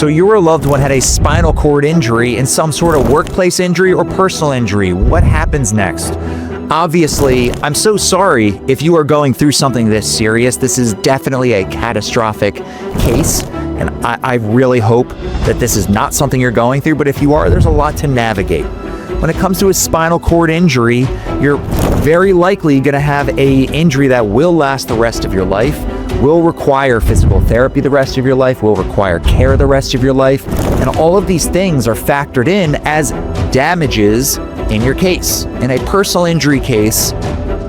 So you or a loved one had a spinal cord injury and some sort of workplace injury or personal injury. What happens next? Obviously, I'm so sorry if you are going through something this serious. This is definitely a catastrophic case, and I really hope that this is not something you're going through, but if you are, there's a lot to navigate. When it comes to a spinal cord injury, you're very likely going to have an injury that will last the rest of your life, will require physical therapy the rest of your life, will require care the rest of your life, and all of these things are factored in as damages in your case. In a personal injury case,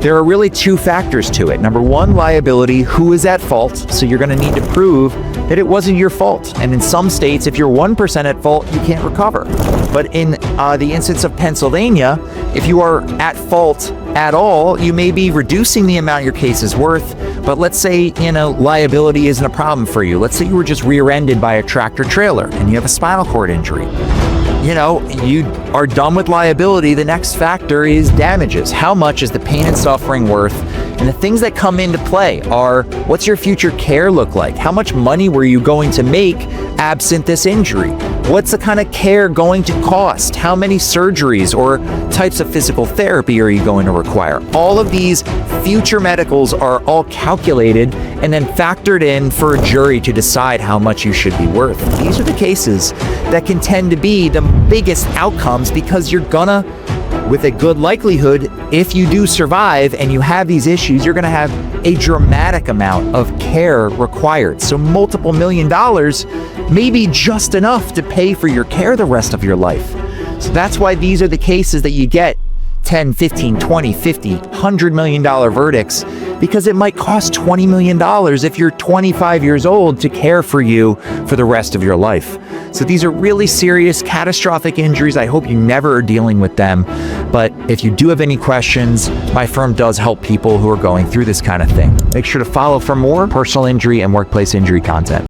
there are really two factors to it. Number one, liability, who is at fault, so you're going to need to prove that it wasn't your fault. And in some states, if you're 1% at fault, you can't recover. But in the instance of Pennsylvania, if you are at fault at all, you may be reducing the amount your case is worth. But let's say, liability isn't a problem for you. Let's say you were just rear-ended by a tractor trailer and you have a spinal cord injury. You are done with liability. The next factor is damages. How much is the pain and suffering worth? And the things that come into play are, what's your future care look like? How much money were you going to make absent this injury? What's the kind of care going to cost? How many surgeries or types of physical therapy are you going to require? All of these future medicals are all calculated and then factored in for a jury to decide how much you should be worth. These are the cases that can tend to be the biggest outcomes because you're gonna, with a good likelihood, if you do survive and you have these issues, you're gonna have a dramatic amount of care required. So multiple $1 million may be just enough to pay for your care the rest of your life. So that's why these are the cases that you get 10, 15, 20, 50, $100 million verdicts, because it might cost $20 million if you're 25 years old to care for you for the rest of your life. So these are really serious, catastrophic injuries. I hope you never are dealing with them. But if you do have any questions, my firm does help people who are going through this kind of thing. Make sure to follow for more personal injury and workplace injury content.